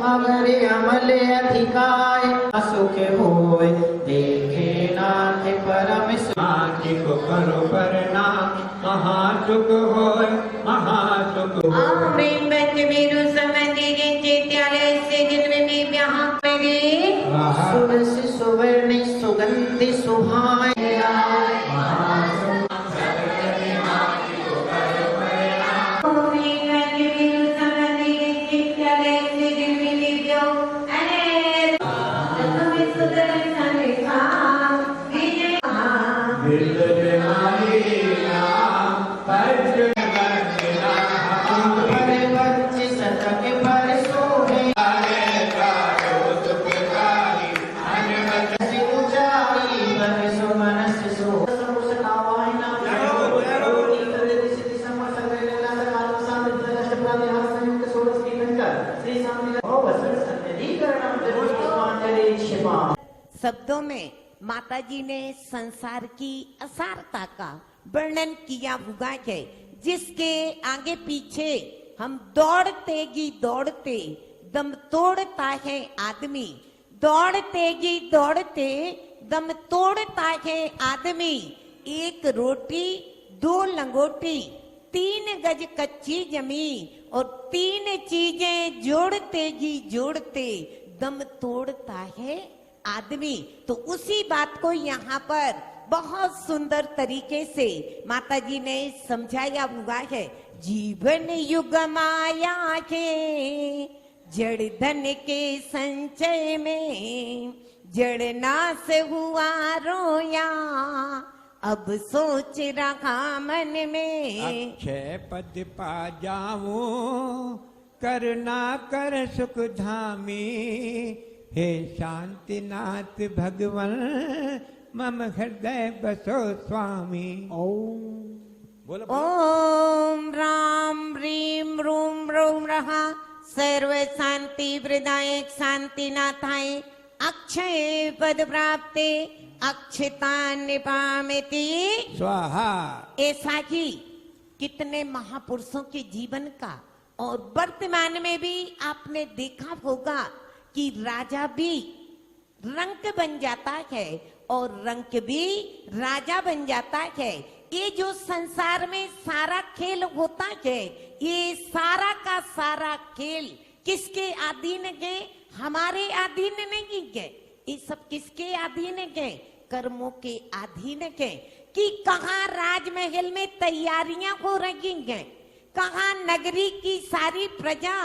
अगर अमल अधिकाय सुख होय, देखे नाथ परम सुख को करो प्रणाम, महासुख होय, महासुख होय। सुरसि सुवर्ण सुगंधि सुहाय, शब्दों में माताजी ने संसार की असारता का वर्णन किया हुआ है, जिसके आगे पीछे हम दौड़ते ही दौड़ते दम तोड़ता है आदमी, दौड़ते ही दौड़ते दम तोड़ता है आदमी। एक रोटी, दो लंगोटी, 3 गज कच्ची जमीन और 3 चीजें जोड़ते ही जोड़ते दम तोड़ता है आदमी। तो उसी बात को यहाँ पर बहुत सुंदर तरीके से माताजी ने समझाया हुआ है। जीवन युग माया के जड़ धन के संचय में, जड़ नाश हुआ रोया अब सोच रहा मन में। अक्षय पद पा जाऊं करना कर सुख धामी, हे शांतिनाथ भगवान मम हृदय बसो स्वामी। बोलो ओम राम ह्रीम रूम रोम रहा सर्व शांति वृदायक शांति नाथाय अक्षय पद प्राप्ते अक्षता निपामिति स्वाहा। ऐसा ही कितने महापुरुषों के जीवन का और वर्तमान में भी आपने देखा होगा कि राजा भी रंक बन जाता है और रंक भी राजा बन जाता है। ये जो संसार में सारा खेल होता है, ये सारा का सारा खेल किसके अधीन है? हमारे अधीन नहीं है। ये सब किसके अधीन है? कर्मों के अधीन है। कि कहाँ राजमहल में तैयारियां हो रही हैं, कहाँ नगरी की सारी प्रजा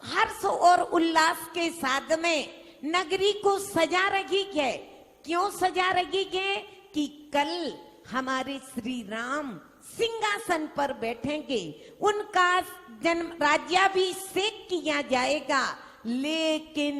हर्ष और उल्लास के साथ में नगरी को सजा रही है। क्यों सजा रही है? कि कल हमारे श्री राम सिंहासन पर बैठेंगे, उनका जन्म राज्याभिषेक किया जाएगा। लेकिन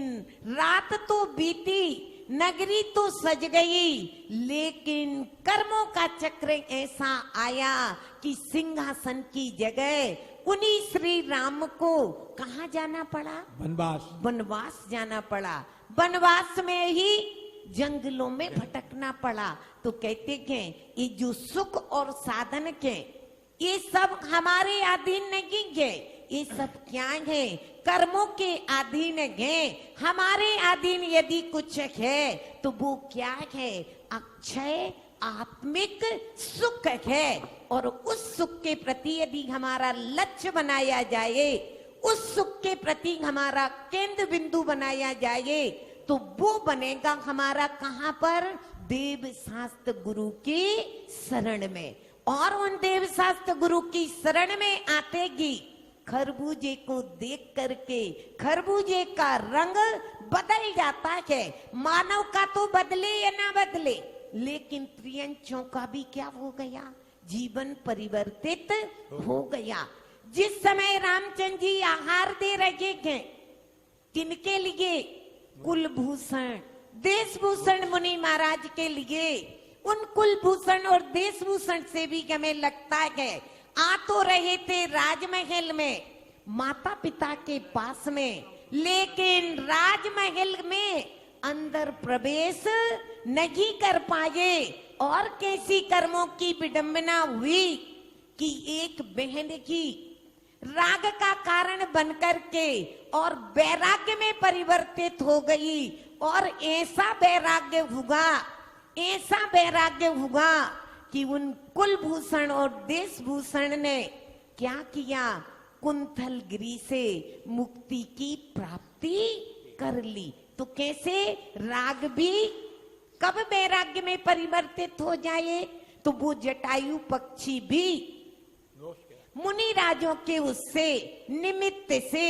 रात तो बीती, नगरी तो सज गई, लेकिन कर्मों का चक्र ऐसा आया कि सिंहासन की जगह उन्हीं श्री राम को कहाँ जाना पड़ा? वनवास। वनवास जाना पड़ा। वनवास में ही जंगलों में भटकना पड़ा। तो कहते हैं ये जो सुख और साधन के ये सब हमारे अधीन नहीं है। ये सब क्या है? कर्मों के अधीन है। हमारे अधीन यदि कुछ है तो वो क्या है? अक्षय आत्मिक सुख है। और उस सुख के प्रति यदि हमारा लक्ष्य बनाया जाए, उस सुख के प्रति हमारा केंद्र बिंदु बनाया जाए, तो वो बनेगा हमारा कहाँ पर? देव शास्त्र गुरु की शरण में। और उन देव शास्त्र गुरु की शरण में आते ही खरबूजे को देख करके खरबूजे का रंग बदल जाता है। मानव का तो बदले या ना बदले, लेकिन त्रियंचों का भी क्या हो गया? जीवन परिवर्तित हो गया। जिस समय रामचंद्र जी आहार दे रहे हैं, किनके लिए? कुलभूषण देशभूषण मुनि महाराज के लिए। उन कुलभूषण और देशभूषण से भी हमें लगता है आ तो रहे थे राजमहल में, माता पिता के पास में, लेकिन राजमहल में अंदर प्रवेश नहीं कर पाए। और कैसी कर्मों की विडंबना हुई कि एक बहन की राग का कारण बनकर के और वैराग्य में परिवर्तित हो गई। और ऐसा वैराग्य हुआ कि उन कुलभूषण और देशभूषण ने क्या किया? कुंथलगिरी से मुक्ति की प्राप्ति कर ली। तो कैसे? राग भी कब वैराग्य में परिवर्तित हो जाए? तो वो जटायु पक्षी भी मुनि राजों के उससे निमित्त से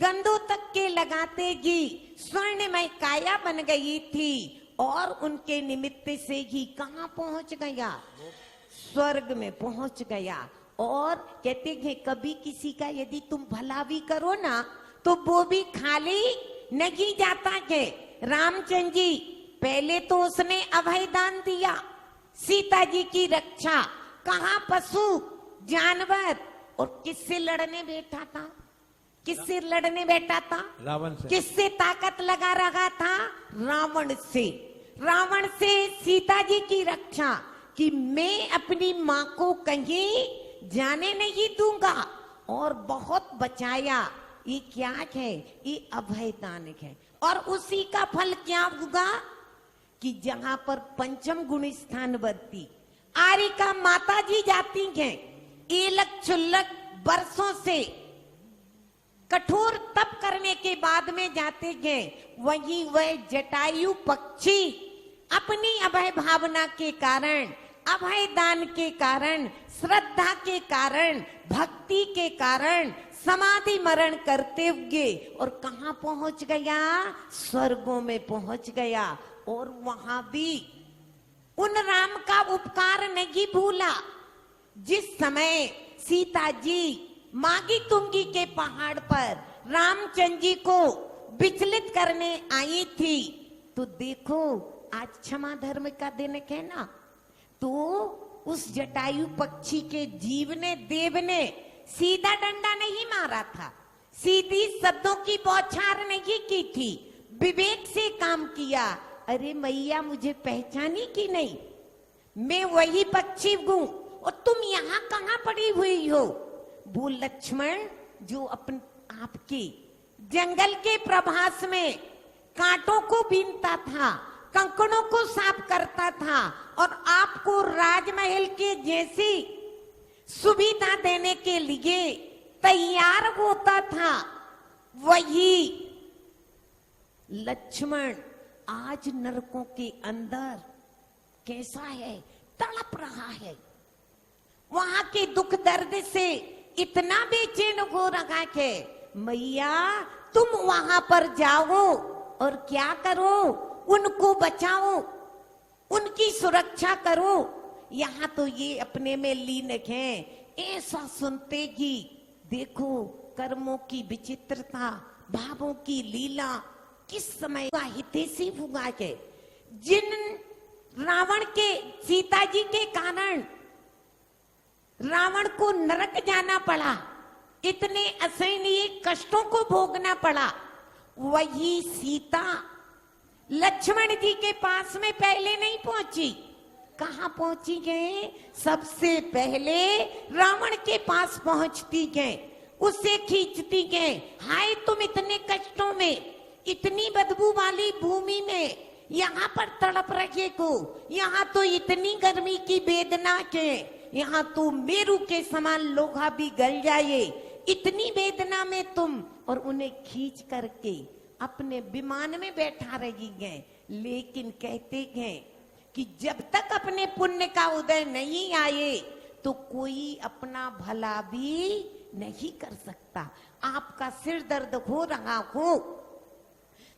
गंधों तक के लगाते ही स्वर्णमय काया बन गई थी। और उनके निमित्त से ही कहाँ पहुंच गया? स्वर्ग में पहुंच गया। और कहते हैं कभी किसी का यदि तुम भला भी करो ना तो वो भी खाली नहीं जाता है। रामचंद्र जी पहले तो उसने अभय दान दिया, सीता जी की रक्षा। कहाँ? पशु जानवर। और किससे लड़ने बैठा था? किससे लड़ने बैठा था? रावण से। किससे ताकत लगा रहा था? रावण से। रावण से सीता जी की रक्षा कि मैं अपनी माँ को कहीं जाने नहीं दूंगा। और बहुत बचाया। ये क्या है? ये अभय दान है। और उसी का फल क्या होगा कि जहां पर पंचम गुण स्थानवर्ती आरिका माता जी जाती हैं, एलक छुल्लक वर्षों से कठोर तप करने के बाद में जाते हैं, वहीं वह जटायु पक्षी अपनी अभय भावना के कारण, अभय दान के कारण, श्रद्धा के कारण, भक्ति के कारण समाधि मरण करते हुए और कहाँ पहुंच गया? स्वर्गों में पहुंच गया। और वहां भी उन राम का उपकार नहीं भूला। जिस समय सीता जी मागी तुंगी के पहाड़ पर रामचंद्र जी को विचलित करने आई थी, तो देखो आज क्षमा धर्म का दिन है ना, तो उस जटायु पक्षी के जीव ने, देव ने सीधा डंडा नहीं मारा था, सीधी शब्दों की बौछार नहीं की थी, विवेक से काम किया। अरे मैया मुझे पहचानी कि नहीं, मैं वही पक्षी हूं और तुम यहाँ कहाँ पड़ी हुई हो। वो लक्ष्मण जो अपने आपके जंगल के प्रभास में कांटों को बीनता था, कंकड़ों को साफ करता था और आपको राजमहल के जैसी सुविधा देने के लिए तैयार होता था, वही लक्ष्मण आज नरकों के अंदर कैसा है, तड़प रहा है। वहां के दुख दर्द से इतना बेचैन हो रहा है। मैया तुम वहां पर जाओ और क्या करो, उनको बचाओ, उनकी सुरक्षा करो। यहाँ तो ये अपने में लीन हैं। ऐसा सुनते ही देखो कर्मों की विचित्रता, भावों की लीला किस समय का हितैषी हुआ है। जिन रावण के, सीता जी के कारण रावण को नरक जाना पड़ा, इतने असहनीय कष्टों को भोगना पड़ा, वही सीता लक्ष्मण जी के पास में पहले नहीं पहुंची। कहां पहुंची गए? सबसे पहले रावण के पास पहुंचती गए, उसे खींचती गए। हाय तुम इतने कष्टों में, इतनी बदबू वाली भूमि में यहाँ पर तड़प रहे हो, यहाँ तो इतनी गर्मी की वेदना के, यहाँ तो मेरू के समान लोहा भी गल जाए, इतनी वेदना में तुम, और उन्हें खींच करके अपने विमान में बैठा रही गए। लेकिन कहते गए कि जब तक अपने पुण्य का उदय नहीं आए तो कोई अपना भला भी नहीं कर सकता। आपका सिर दर्द हो रहा हो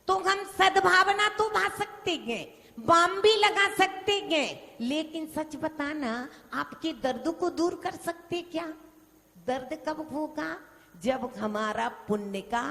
तो हम सद्भावना तो भा सकते हैं, बाम भी लगा सकते हैं, लेकिन सच बताना आपके दर्द को दूर कर सकते क्या? दर्द कब होगा? जब हमारा पुण्य का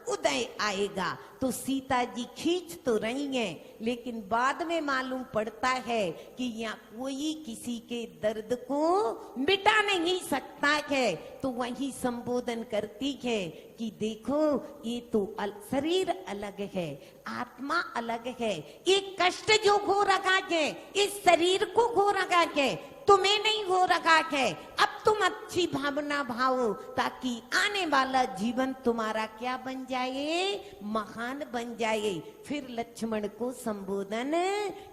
उदय आएगा। तो सीता जी खींच तो रही हैं, लेकिन बाद में मालूम पड़ता है कि यहाँ कोई किसी के दर्द को मिटा नहीं सकता है। तो वही संबोधन करती है कि देखो ये तो शरीर अलग है, आत्मा अलग है, एक कष्ट जो हो रखा है इस शरीर को हो रखा है, तुम्हें नहीं हो रखा है। अब तुम अच्छी भावना भाओ ताकि आने वाला जीवन तुम्हारा क्या बन जाए? महान बन जाए। फिर लक्ष्मण को संबोधन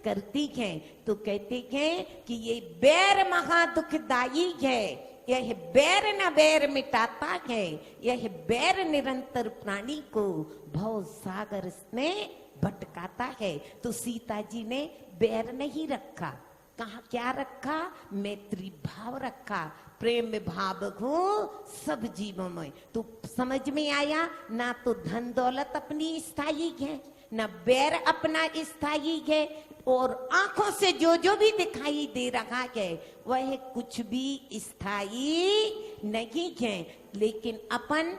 करती है तो कहते हैं कि ये बैर महा दुखदायी है, यह बैर न बैर मिटाता है, यह बैर निरंतर प्राणी को भव सागर में भटकाता है। तो सीता जी ने बैर नहीं रखा, कहा क्या रखा? मैत्री भाव रखा, प्रेम भाव हो सब जीवों में। तो समझ में आया ना, तो धन दौलत अपनी स्थायी है, ना बैर अपना स्थायी है, और आंखों से जो जो भी दिखाई दे रहा है वह कुछ भी स्थायी नहीं है। लेकिन अपन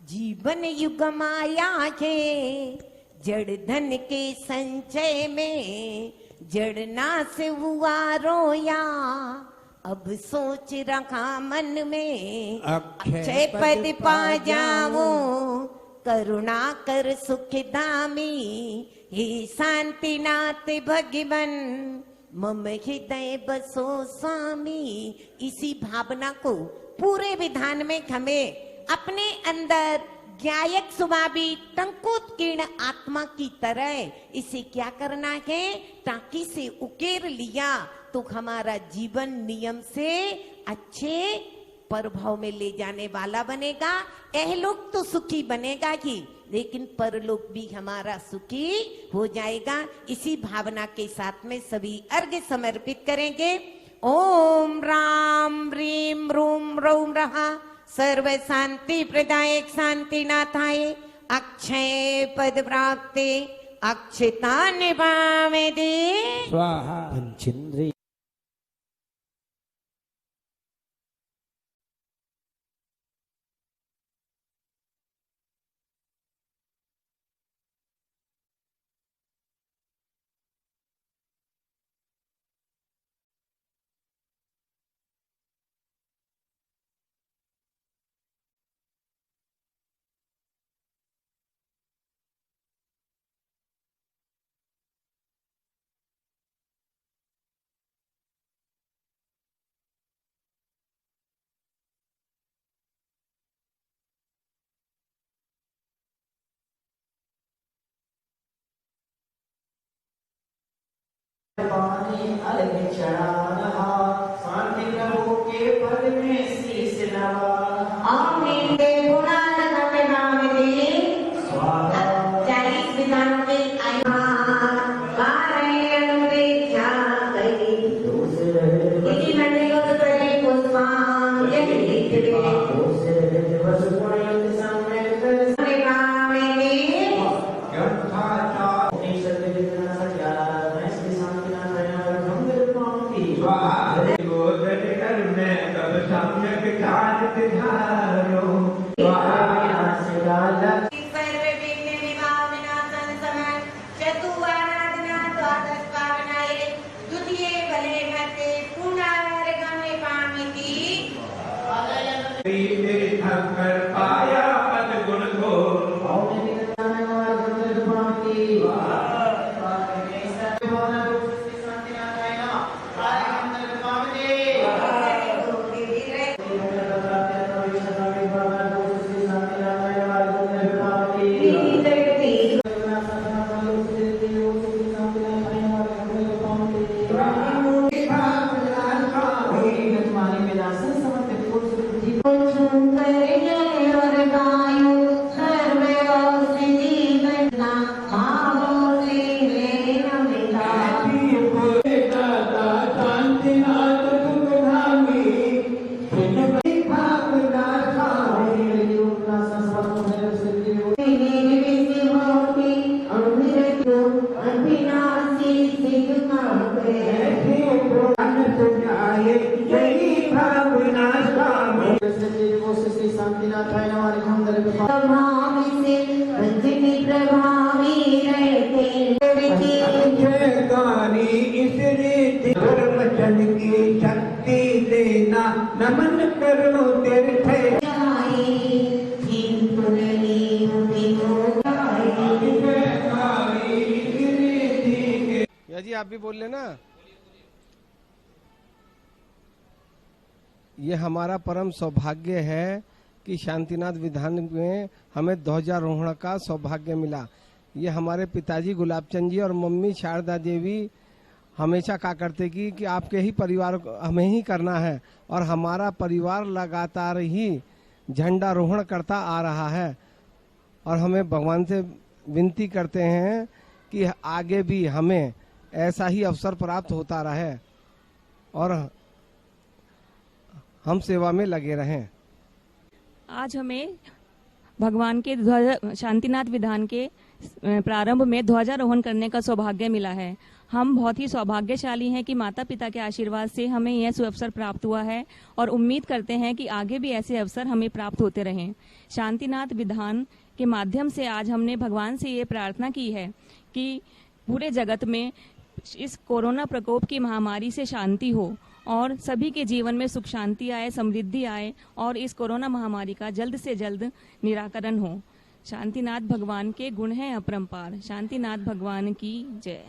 जीवन युग माया है, जड़ धन के संचय में जड़ना से हुआ रोया, अब सोच रखा मन में अक्षय पद पा जाऊं, करुणा कर सुख धामी, हे शांतिनाथ भगवन मम हृदय बसो स्वामी। इसी भावना को पूरे विधान में हमें अपने अंदर गायक स्वभावी टंकोत्कीर्ण आत्मा की तरह इसे क्या करना है? टांकी से उकेर लिया तो हमारा जीवन नियम से अच्छे प्रभाव में ले जाने वाला बनेगा। एहलोक तो सुखी बनेगा ही, लेकिन परलोक भी हमारा सुखी हो जाएगा। इसी भावना के साथ में सभी अर्घ्य समर्पित करेंगे। ओम राम ह्रीम रूम रौम रहा सर्व शांति प्रदायक शांतिनाथाय, अक्षय पद प्राप्ते अक्षता निभावे दे स्वाहा। पंचेंद्रिय पानी अलग चढ़ा रहा, शांति प्रभु के पद में शीश नवा। आमीन। गुणानंद में नामिनी स्वाहा 40 विधानों में इसी मंडलियों के प्रति पुष्पांजलि पाया पद गुण को शक्ति देना नमन करो तेरे जी आप भी बोल लेना। ये हमारा परम सौभाग्य है कि शांतिनाथ विधान में हमें ध्वजारोहण का सौभाग्य मिला। ये हमारे पिताजी गुलाबचंद जी और मम्मी शारदा देवी हमेशा कहा करते कि आपके ही परिवार को हमें ही करना है, और हमारा परिवार लगातार ही झंडारोहण करता आ रहा है। और हमें भगवान से विनती करते हैं कि आगे भी हमें ऐसा ही अवसर प्राप्त होता रहे और हम सेवा में लगे रहें। आज हमें भगवान के शांतिनाथ विधान के प्रारंभ में ध्वजारोहण करने का सौभाग्य मिला है। हम बहुत ही सौभाग्यशाली हैं कि माता पिता के आशीर्वाद से हमें यह सुअवसर प्राप्त हुआ है और उम्मीद करते हैं कि आगे भी ऐसे अवसर हमें प्राप्त होते रहें। शांतिनाथ विधान के माध्यम से आज हमने भगवान से ये प्रार्थना की है कि पूरे जगत में इस कोरोना प्रकोप की महामारी से शांति हो और सभी के जीवन में सुख शांति आए, समृद्धि आए और इस कोरोना महामारी का जल्द से जल्द निराकरण हो। शांतिनाथ भगवान के गुण हैं अपरंपार। शांतिनाथ भगवान की जय।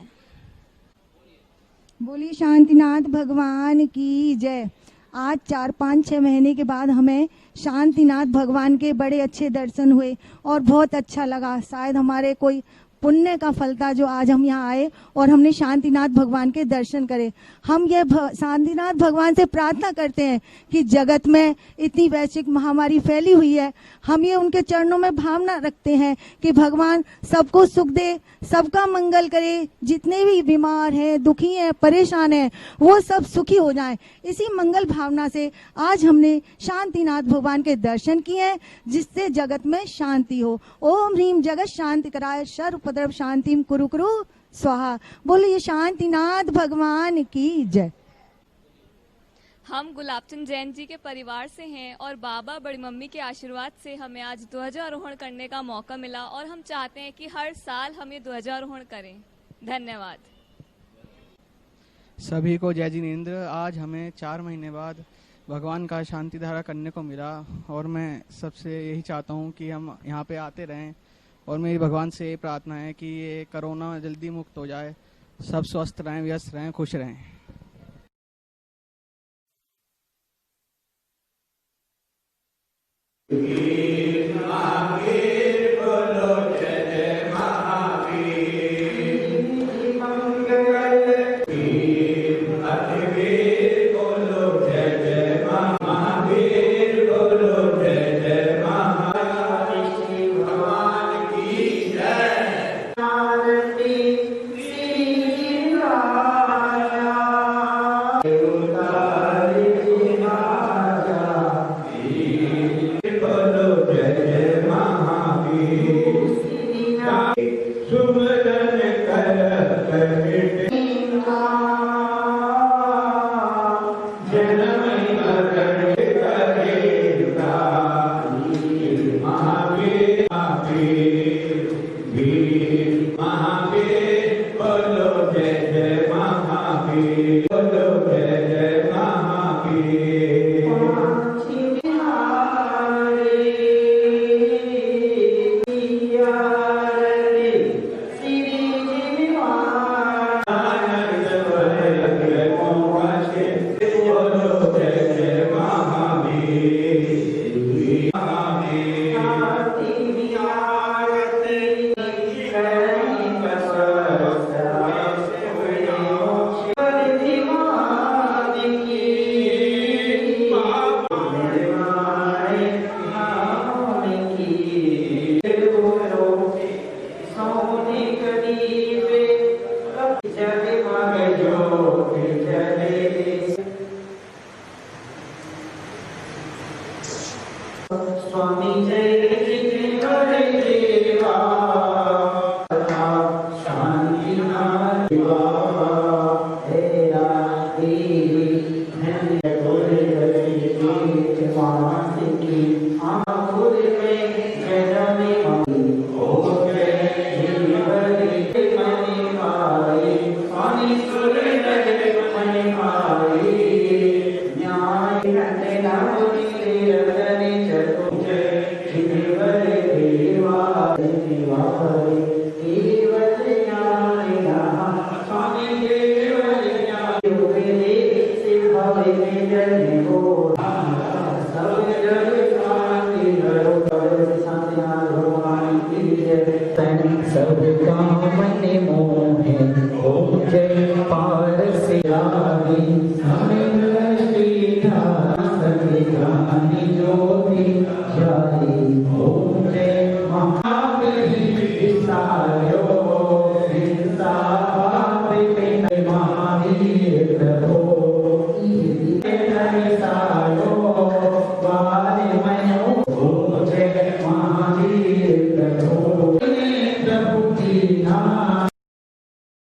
बोलिए शांतिनाथ भगवान की जय। आज 4-5-6 महीने के बाद हमें शांतिनाथ भगवान के बड़े अच्छे दर्शन हुए और बहुत अच्छा लगा। शायद हमारे कोई पुण्य का फल था जो आज हम यहाँ आए और हमने शांतिनाथ भगवान के दर्शन करे। हम ये शांतिनाथ भगवान से प्रार्थना करते हैं कि जगत में इतनी वैश्विक महामारी फैली हुई है, हम ये उनके चरणों में भावना रखते हैं कि भगवान सबको सुख दे, सबका मंगल करे। जितने भी बीमार हैं, दुखी हैं, परेशान हैं, वो सब सुखी हो जाएं। इसी मंगल भावना से आज हमने शांतिनाथ भगवान के दर्शन किए हैं, जिससे जगत में शांति हो। ओम ह्रीम जगत शांति कराय सर्वपद्रव शांतिम कुरु कुरु स्वाहा। बोलिए शांतिनाथ भगवान की जय। हम गुलाबचंद जैन जी के परिवार से हैं और बाबा बड़ी मम्मी के आशीर्वाद से हमें आज ध्वजारोहण करने का मौका मिला और हम चाहते हैं कि हर साल हम ये ध्वजारोहण करें। धन्यवाद। सभी को जय जिनेंद्र। आज हमें 4 महीने बाद भगवान का शांति धारा करने को मिला और मैं सबसे यही चाहता हूँ कि हम यहाँ पे आते रहें और मेरी भगवान से ये प्रार्थना है कि ये कोरोना जल्दी मुक्त हो जाए, सब स्वस्थ रहें, व्यस्त रहें, खुश रहें। महावीर स्वामी जय देवा शांति देवा तेरा देवी धन्य गोरे बच्चे मानसिकी आँखों में जन्मे हो गए जीवनी मनी पाई स्वामी सुरे मनी पाई न्याय तेरा रतनी चतुर्थ जीवरे देवा देवा केवल ज्ञानिना स्वामी केवल ज्ञान योगे से भवे जन हो सब जग शांति करो शांति भगवान की जय सब काम मन मोह